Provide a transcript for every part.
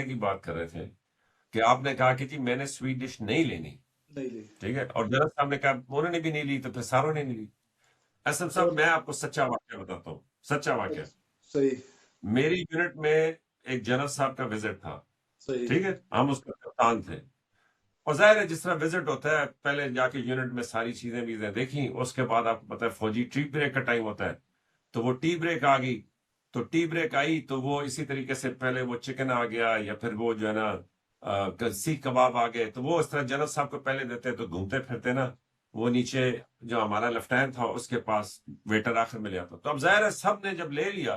की बात कर रहे थे कि आपने कहा कि जी मैंने स्वीट डिश नहीं लेनी, नहीं ली। ठीक है, और जनरल साहब ने कहा उन्होंने भी नहीं ली, तो फिर सारों ने नहीं ली। असम साहब, और मैं आपको सच्चा वाक्य बताता हूँ, सच्चा वाक्य। सही। मेरी यूनिट में एक जनरल साहब का विजिट था, सही। ठीक है, हम उसका कप्तान थे। और जाहिर है जिस तरह विजिट होता है, पहले जाके यूनिट में सारी चीजें वीजें देखी, उसके बाद आपको पता है फौजी टी ब्रेक का टाइम होता है, तो वो टी ब्रेक आ गई। तो टी ब्रेक आई तो वो इसी तरीके से पहले वो चिकन आ गया, या फिर वो जो है ना सीख कबाब आ गए, तो वो इस तरह जनरल साहब को पहले देते, तो घूमते फिरते ना वो नीचे जो हमारा लेफ्टिनेंट था उसके पास वेटर आखिर में ले आता। तो अब जाहिर है सब ने जब ले लिया,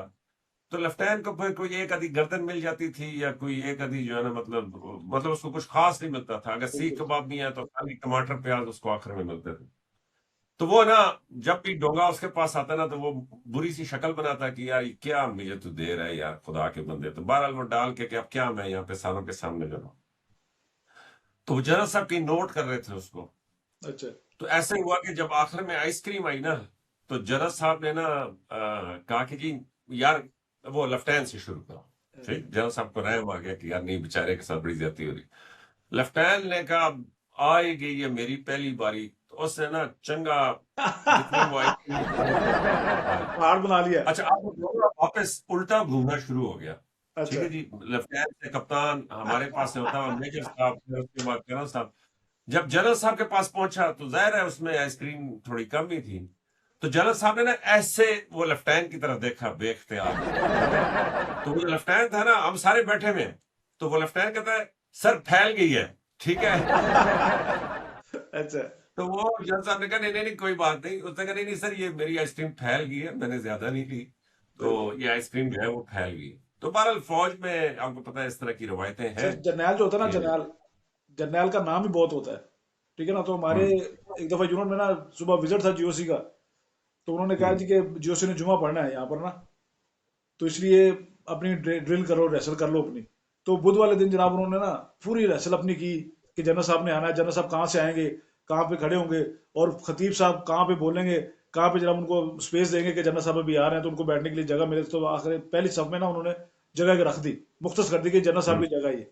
तो लेफ्टिनेंट को फिर कोई एक आधी गर्दन मिल जाती थी, या कोई एक आधी जो है ना, मतलब उसको कुछ खास नहीं मिलता था। अगर सीख बिल्कुल। कबाब नहीं है तो खाली टमाटर प्याज उसको आखिर में मिलते थे। तो वो ना, जब भी डोंगा उसके पास आता ना, तो वो बुरी सी शक्ल बनाता कि यार ये क्या मुझे तू दे रहा है यार, खुदा के बंदे। तो बहरहाल वो डाल के कि अब क्या मैं यहाँ पे सालों के सामने जो हूं। तो वो जनरल साहब की नोट कर रहे थे उसको। अच्छा। तो ऐसे हुआ कि जब आखिर में आइसक्रीम आई ना, तो जनरल साहब ने ना कहा कि जी यार, वो लेफ्टिनेंट से शुरू करो। ठीक, जनरल साहब को रहम आ गया कि यार नहीं, बेचारे के साथ बड़ी ज्यादती हो रही। लेफ्टिनेंट ने कहा आई गई है मेरी पहली बारी, तो उसने ना चंगा जितनी वो आइसक्रीम खाने थे हाँ। पहाड़ बना लिया। अच्छा, अब वो डोंगा वापस उल्टा घूमना शुरू हो गया। ठीक अच्छा। है जी, लेफ्टिनेंट से कप्तान हमारे पास से होता हुआ मेजर साहब, फिर उसके बाद जनरल साहब। जब जनरल साहब के पास पहुंचा तो जाहिर है उसमें आइसक्रीम थोड़ी कम ही थी। तो जनरल साहब ने ना ऐसे वो लेफ्टिनेंट की तरफ देखा बेख्तियार, ठीक है। तो वो लेफ्टिनेंट था ना, हम सारे बैठे हुए हैं, तो वो लेफ्टिनेंट कहता है सर फैल गई है, ठीक है। अच्छा। तो वो जज साहब ने कहा नहीं नहीं नहीं, कोई बात नहीं। उसने कहा नहीं नहीं सर, ये मेरी आइसक्रीम फैल गई है, मैंने ज्यादा नहीं ली, तो बिल्कुल। ये आइसक्रीम जो है वो फैल गई। तो बहरहाल फौज में आपको पता है इस तरह की रवायतें हैं सर जर्नैल जो होता है ना, कि जर्नैल, जर्नैल का नाम ही बहुत होता है। ठीक है ना, तो हमारे हम्म एक दफा यूनिट में ना सुबह विजिट था जीओसी का। तो उन्होंने कहा हम्म जी कि जीओसी ने जुमा पढ़ना है यहाँ पर ना, तो इसलिए अपनी ड्रिल करो, रेसल कर लो अपनी। तो बुध वाले दिन जनाब उन्होंने ना पूरी रेसल अपनी की कि जनरल साहब ने आना है, जनरल साहब कहाँ से आएंगे, कहाँ पे खड़े होंगे, और खतीब साहब कहाँ पे बोलेंगे, कहाँ पे जनाब उनको स्पेस देंगे कि जनरल साहब अभी आ रहे हैं तो उनको बैठने के लिए जगह मिले। तो आखिर पहली सब में ना उन्होंने जगह रख दी, मुख्तस कर दी कि जनरल साहब हम्म। की जगह ये।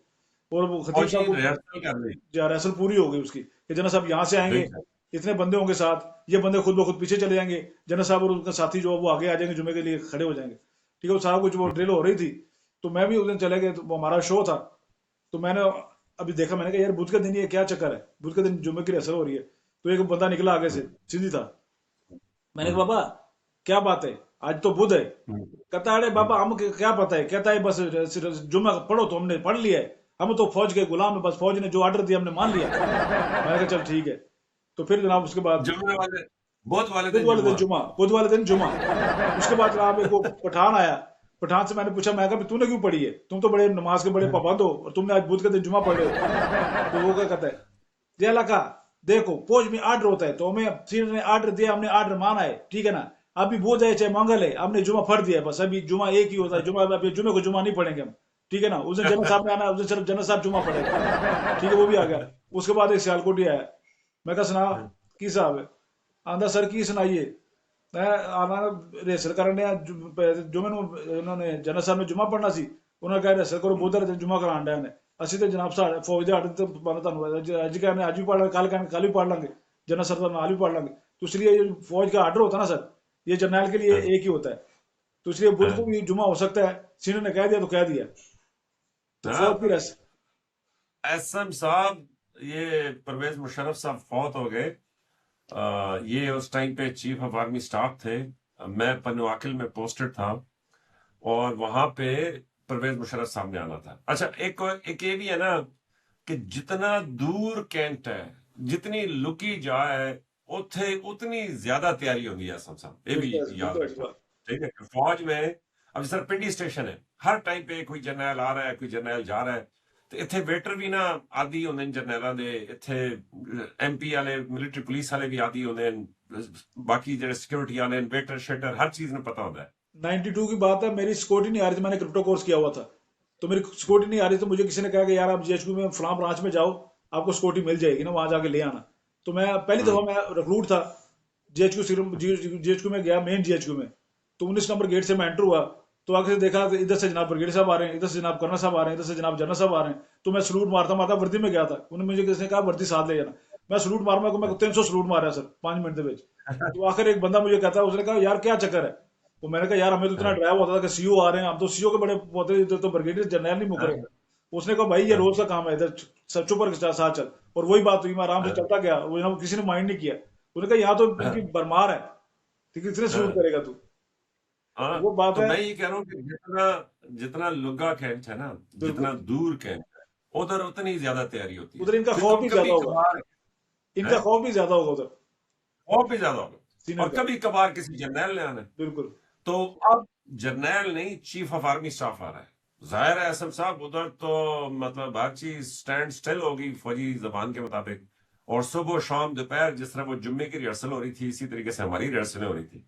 और वो खतीब फौजी साहब को रिहर्सल कर रही। रिहर्सल पूरी हो गई उसकी कि जनरल साहब यहाँ से आएंगे, बिल्कुल। इतने बंदे होंगे साथ, ये बंदे खुद ब खुद पीछे चले जाएंगे, जनरल साहब और उनका साथी जो है वो आगे आ जाएंगे, जुमे के लिए खड़े हो जाएंगे। ठीक है, वो सारा कुछ वो ड्रिल हो रही थी। तो मैं भी उस दिन चले गए, तो वो हमारा शो था। तो मैंने अभी देखा, मैंने कहा यार बुध के दिन ये क्या चक्कर है, बुध के दिन जुम्मे की रिहर्सल हो रही है। तो एक बंदा निकला आगे से, हम्म सीधी था। मैंने कहा हम्म बाबा क्या बात है, आज तो बुध है। हम्म कहता अरे हम्म। बाबा हम क्या पता है, कहता है बस जुम्मा पढ़ो, तो हमने पढ़ लिया है, हम तो फौज के गुलाम है, बस फौज ने जो ऑर्डर दिया हमने मान लिया। मैंने कहा चल ठीक है। तो फिर जनाब उसके बाद जुम्मे वाले, बहुत वाले बुध दिन वाले दिन जुम्मा। जुमा, बुध वाले दिन जुमा। उसके बाद जनाब एक वो पठान आया। पठान से मैंने पूछा, मैं कहा तूने क्यों पढ़ी है, तुम तो बड़े नमाज के बड़े पाबंद हो और तुमने आज बुध के दिन जुमा पढ़ रहे हो। तो वो क्या कहता है, ये लगा, देखो फौज में ऑर्डर होता है तो हमें सीनियर ने ऑर्डर दिया, हमने ऑर्डर माना है, ठीक है ना। अभी बुध है चाहे मंगल है, हमने जुमा पढ़ दिया है, बस अभी जुमा एक ही होता है, जुमा अभी जुमे को जुमा नहीं पढ़ेंगे हम। ठीक है ना, उस दिन जनरल साहब ने आना है, उस दिन सिर्फ जनरल साहब जुमा पढ़ेगा। ठीक है, वो भी आ गया। उसके बाद एक सियालकोटी आया। मैं कहा सुना की साहब है, आंदा सर की सुनाइए। मैं आना रेसल करने जुमे ਨੂੰ उन्होंने जनरल साहब ने जुमा पढ़ना सी, उन्होंने कहा रेसल करो बुधवार दिन जुमा कराਣ ਡਿਆ ਨੇ। ਅਸੀਂ ਤੇ ਜਨਾਬ ਸਾਡੇ ਫੌਜ ਦੇ ਆਰਡਰ ਤੇ ਪਾਣਾ ਤੁਹਾਨੂੰ ਅੱਜ ਕਹਿੰਦੇ आज भी पढ़ लांगे, कल कहने कल भी पढ़ लांगे, जनरल सर का नाल भी पढ़ लांगे। तो इसलिए ये फौज का आर्डर होता है ना सर, ये जर्नैल के लिए एक ही होता है। तो इसलिए बुध को भी जुमा हो सकता है, सीनियर ने कह दिया तो कह दिया। तो फौज की रस। एसएम साहब, ये परवेज मुशर्रफ साहब फौत हो गए। ये उस टाइम पे चीफ ऑफ आर्मी स्टाफ थे। मैं पनवाकिल में पोस्टेड था, और वहां पे परवेज मुशर्रफ साहब ने आना था। अच्छा, एक एक ये भी है ना कि जितना दूर कैंट है, जितनी लुकी जा है, उथे उतनी ज्यादा तैयारी होगी है सब साहब, ये भी बिल्कुल याद बिल्कुल ऐसी रखना। बात। ठीक है, फौज में अब सर पिंडी स्टेशन है, हर टाइम पे कोई जरनैल आ रहा है, कोई जरनैल जा रहा है। ਤੇ ਇੱਥੇ ਵੇਟਰ ਵੀ ਨਾ ਆਦੀ ਹੁੰਦੇ ਨੇ ਜਰਨੈਲਾਂ ਦੇ, ਇੱਥੇ ਐਮਪੀ ਵਾਲੇ ਮਿਲਟਰੀ ਪੁਲਿਸ ਵਾਲੇ ਵੀ ਆਦੀ ਹੁੰਦੇ ਨੇ, ਬਾਕੀ ਜਿਹੜੇ ਸਿਕਿਉਰਿਟੀ ਵਾਲੇ ਨੇ, ਵੇਟਰ ਸ਼ੇਟਰ हर चीज ਨੂੰ पता होता है। 92 की बात है, मेरी सिक्योरिटी नहीं आ रही थी, मैंने क्रिप्टो कोर्स किया हुआ था। तो मेरी सिक्योरिटी नहीं आ रही, तो मुझे किसी ने कहा कि यार आप जीएचक्यू में फलां ब्रांच में जाओ, आपको सिक्योरिटी मिल जाएगी ना, वहां जाके ले आना। तो मैं पहली दफा हम्म मैं रिक्रूट था, जीएचक्यू जीएचक्यू में गया, मेन जीएचक्यू में। तो 19 नंबर गेट से मैं एंटर हुआ। तो आगे से देखा तो इधर से जनाब ब्रिगेडियर साहब आ रहे हैं, इधर से जनाब कर्नल साहब आ रहे हैं, इधर से जनाब जनरल साहब आ रहे हैं। तो मैं सलूट मारता मारता वर्दी में गया था, उन्होंने मुझे किसी ने कहा वर्दी साथ ले जाना। मैं सलूट मार मैं 300 सलूट मारा सर 5 मिनट के ਵਿੱਚ। तो आखिर एक बंदा मुझे कहता है, उसने कहा यार क्या चक्कर है। तो मैंने कहा यार हमें तो इतना डराया होता था कि सीओ आ रहे हैं, हम तो सीओ के बड़े होते थे, तो ब्रिगेडियर जनरल नहीं मुकरे। उसने कहा भाई ये रोज का काम है, इधर चुप कर साथ चल। और वही बात हुई, मैं आराम से चलता गया, वो जनाब किसी ने माइंड नहीं किया। उसने कहा यहाँ तो इनकी भरमार है, ठीक है, कितने सलूट करेगा तू। तो हाँ, वो बात तो है। मैं ये कह रहा हूँ कि जितना जितना लुग्गा कैंप है ना, बिल्कुल। जितना दूर कैंप है, उधर उतनी ज्यादा तैयारी होती है, उधर इनका खौफ क्योंकि भी ज्यादा कभी होगा, कभार है, इनका खौफ भी ज्यादा होगा उधर और भी ज्यादा होगा, सीनियर और का। कभी कभार किसी जर्नैल ने आना है। बिल्कुल। तो अब जर्नैल नहीं, चीफ ऑफ आर्मी स्टाफ आ रहा है। जाहिर है एसएम साहब उधर तो मतलब हर चीज स्टैंड स्टिल होगी फौजी जबान के मुताबिक। और सुबह शाम दोपहर जिस तरह वो जुम्मे की रिहर्सल हो रही थी, इसी तरीके से हमारी रिहर्सलें हो रही थी।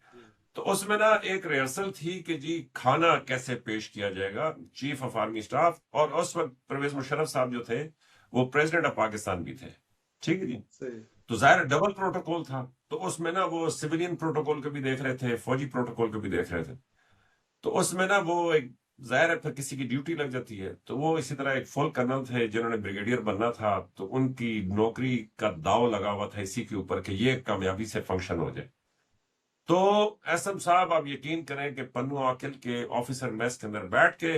तो उसमें ना एक रिहर्सल थी कि जी खाना कैसे पेश किया जाएगा, चीफ ऑफ आर्मी स्टाफ, और उस वक्त परवेज मुशर्रफ साहब जो थे वो प्रेसिडेंट ऑफ पाकिस्तान भी थे, ठीक है जी। सही। तो जाहिर डबल प्रोटोकॉल था, तो उसमें ना वो सिविलियन प्रोटोकॉल को भी देख रहे थे, फौजी प्रोटोकॉल को भी देख रहे थे। तो उसमें ना वो एक जाहिर है फिर किसी की ड्यूटी लग जाती है, तो वो इसी तरह एक फुल कर्नल थे जिन्होंने ब्रिगेडियर बनना था, तो उनकी नौकरी का दाव लगा हुआ था इसी के ऊपर कि ये कामयाबी से फंक्शन हो जाए। तो एसएम साहब आप यकीन करें कि पन्नू आकिल के ऑफिसर मेस के अंदर बैठ के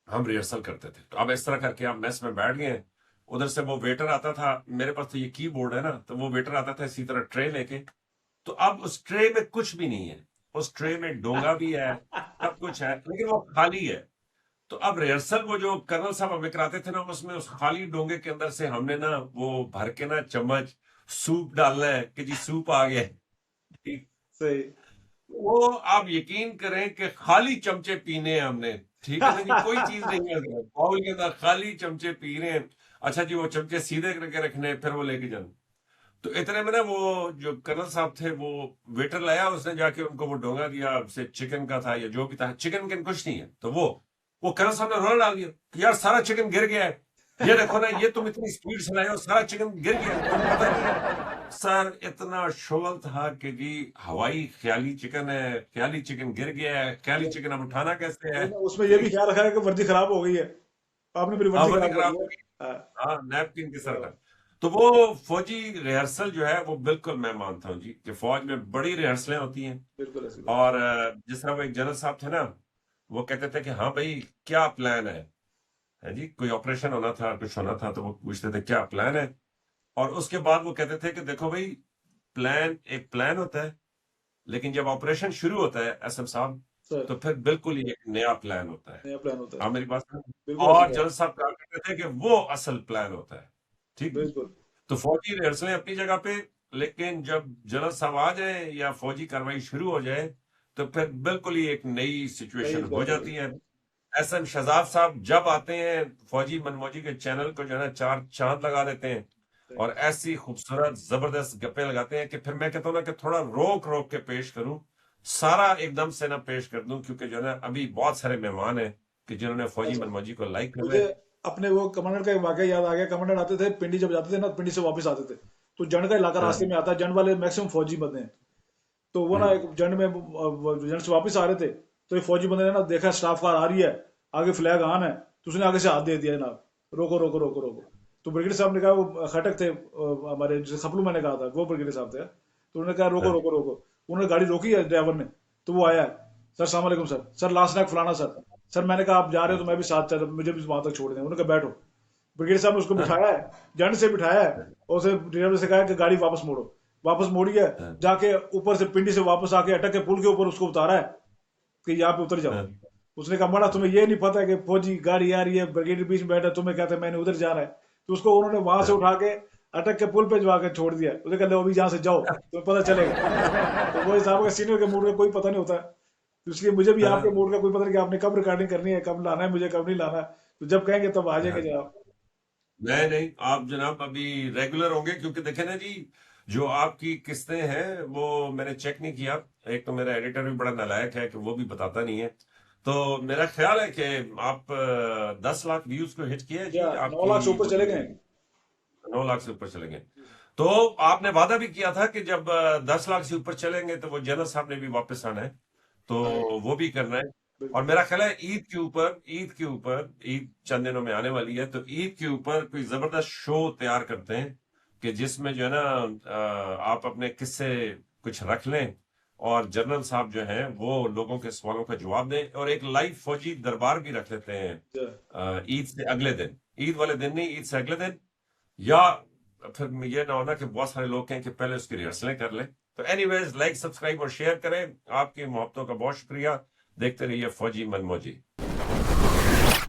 हम रिहर्सल करते थे। तो अब इस तरह करके आप मेस में बैठ गए हैं, उधर से वो वेटर आता था, मेरे पास तो ये कीबोर्ड है ना, तो वो वेटर आता था इसी तरह ट्रे लेके। तो अब उस ट्रे में कुछ भी नहीं है, उस ट्रे में डोंगा भी है, सब कुछ है, लेकिन वो खाली है। तो अब रिहर्सल वो जो कर्नल साहब हमें कराते थे ना, उसमें उस खाली डोंगे के अंदर से हमने ना वो भर के ना चम्मच सूप डालना है कि जी सूप आ गया है। सही। वो आप यकीन करें कि खाली चमचे पीने हैं हमने, ठीक है ना जी, कोई चीज नहीं है बाउल के अंदर, खाली चमचे पी रहे हैं। अच्छा जी, वो चमचे सीधे करके रखने, फिर वो लेके जाना। तो इतने में ना वो जो कर्नल साहब थे वो वेटर लाया, उसने जाके उनको वो डोंगा दिया, से चिकन का था या जो भी था, चिकन के कुछ नहीं है। तो वो कर्नल साहब ने रोना डाल दिया कि यार सारा चिकन गिर गया है, ये देखो ना, ये तुम इतनी स्पीड से लाए हो, सारा चिकन गिर गया, तुम्हें पता नहीं है। सर इतना शोल था कि जी हवाई ख्याली चिकन है, ख्याली चिकन गिर गया है, ख्याली चिकन अब उठाना कैसे है। उसमें ये भी ख्याल रखा है कि वर्दी खराब हो गई है, आपने मेरी वर्दी अवधि खराब कर खराब दी हो है। गई, हाँ। हाँ नैपकिन के सर का। तो वो फौजी रिहर्सल जो है वो बिल्कुल मैं मानता हूँ जी कि फौज में बड़ी रिहर्सलें होती हैं। बिल्कुल ऐसी बात। और जिस तरह वो एक जनरल साहब थे ना, वो कहते थे कि हाँ भाई क्या प्लान है जी, कोई ऑपरेशन होना था, कुछ होना था, तो वो पूछते थे क्या प्लान है। और उसके बाद वो कहते थे कि देखो भाई, प्लान एक प्लान होता है, लेकिन जब ऑपरेशन शुरू होता है एसएम साहब, सर। तो फिर बिल्कुल ही एक नया प्लान होता है। नया प्लान होता है। आप मेरी बात सुनो। बिल्कुल ऐसी और बात। जनरल साहब कहा करते थे कि वो असल प्लान होता है, ठीक। बिल्कुल। तो फौजी रिहर्सलें अपनी जगह पे, लेकिन जब जनरल साहब आ जाए या फौजी कार्रवाई शुरू हो जाए, तो फिर बिल्कुल ही एक नई नई सिचुएशन हो बात जाती होगी। है। एसएम शहजाद साहब जब आते हैं, फौजी मनमौजी के चैनल को जो है ना चार चांद लगा देते हैं, और ऐसी खूबसूरत जबरदस्त गप्पे लगाते हैं कि फिर मैं कहता हूँ ना कि थोड़ा रोक रोक के पेश करूं, सारा एकदम से ना पेश कर दूं, क्योंकि जो है ना अभी बहुत सारे मेहमान हैं कि जिन्होंने फौजी अच्छा, मनमौजी को लाइक कर रहे मुझे हैं। अपने वो कमांडर का एक वाकया याद आ गया। कमांडर आते थे पिंडी, जब जाते थे ना, पिंडी से वापस आते थे, तो जंड का इलाका रास्ते हाँ, में आता है, जंड वाले मैक्सिमम फौजी बंदे हैं। तो वो ना हम्म, एक जंड में जंड से वापस आ रहे थे, तो एक फौजी बंदे ने ना देखा स्टाफ कार आ रही है, आगे फ्लैग ऑन है, तो उसने आगे से हाथ दे दिया, जनाब रोको रोको रोको रोको। तो ब्रिगेडियर साहब ने कहा, वो खटक थे हमारे, जैसे खपलू मैंने कहा था वो ब्रिगेडियर साहब थे, तो उन्होंने कहा रोको हाँ, रोको रोको। उन्होंने गाड़ी रोकी है ड्राइवर ने, तो वो आया, सर सलाम वालेकुम सर, सर लास्ट नाइट फलाना सर। सर मैंने कहा आप जा रहे हो तो मैं भी साथ चल, मुझे भी वहां तक छोड़ दें। उन्होंने कहा बैठो। ब्रिगेडियर साहब ने उसको हाँ, बिठाया है, जंड से बिठाया है, और उसे ड्राइवर से कहा कि गाड़ी वापस मोड़ो। वापस मोड़ी है, हाँ, जाके ऊपर से पिंडी से वापस आके अटक के पुल के ऊपर उसको उतारा है कि यहाँ पे उतर जाओ। हाँ, उसने कहा मड़ा तुम्हें ये नहीं पता है कि फौजी गाड़ी आ रही है, ब्रिगेड बीच में बैठा, तुम्हें कहते हैं मैंने उधर जाना है। तो उसको उन्होंने वहां से हाँ, उठा के अटक के पुल पे जवा के छोड़ दिया। उसने कहा लो अभी यहाँ से जाओ, तुम्हें पता चलेगा। तो वो हिसाब का सीनियर के मूड का कोई पता नहीं होता है। तो इसलिए मुझे भी आपके हाँ, मूड का कोई पता नहीं कि आपने कब रिकॉर्डिंग करनी है, कब लाना है मुझे, कब नहीं लाना है। तो जब कहेंगे तब आ जाएंगे हाँ। जनाब। नहीं नहीं, आप जनाब अभी रेगुलर होंगे, क्योंकि देखे ना जी, जो आपकी किस्तें हैं वो मैंने चेक नहीं किया। एक तो मेरा एडिटर भी बड़ा नालायक है कि वो भी बताता नहीं है। तो मेरा ख्याल है कि आप 10 लाख व्यूज को हिट किए हैं या जी 9 लाख से आपकी ऊपर वो चले जो गए। 9 लाख से ऊपर चलेंगे। तो आपने वादा भी किया था कि जब 10 लाख से ऊपर चलेंगे तो वो जनरल साहब ने भी वापस आना है, तो वो भी करना है। और मेरा ख्याल है ईद चंद दिनों में आने वाली है, तो ईद के ऊपर कोई जबरदस्त शो तैयार करते हैं कि जिसमें जो है ना आप अपने किस्से कुछ रख लें और जनरल साहब जो हैं वो लोगों के सवालों का जवाब दें, और एक लाइव फौजी दरबार भी रख लेते हैं ईद से अगले दिन, ईद वाले दिन नहीं, ईद से अगले दिन। या फिर ये ना होना कि बहुत सारे लोग कहें कि पहले उसकी रिहर्सलें कर लें। तो एनीवेज, लाइक, सब्सक्राइब और शेयर करें। आपकी मोहब्बतों का बहुत शुक्रिया। देखते रहिए फौजी मनमौजी।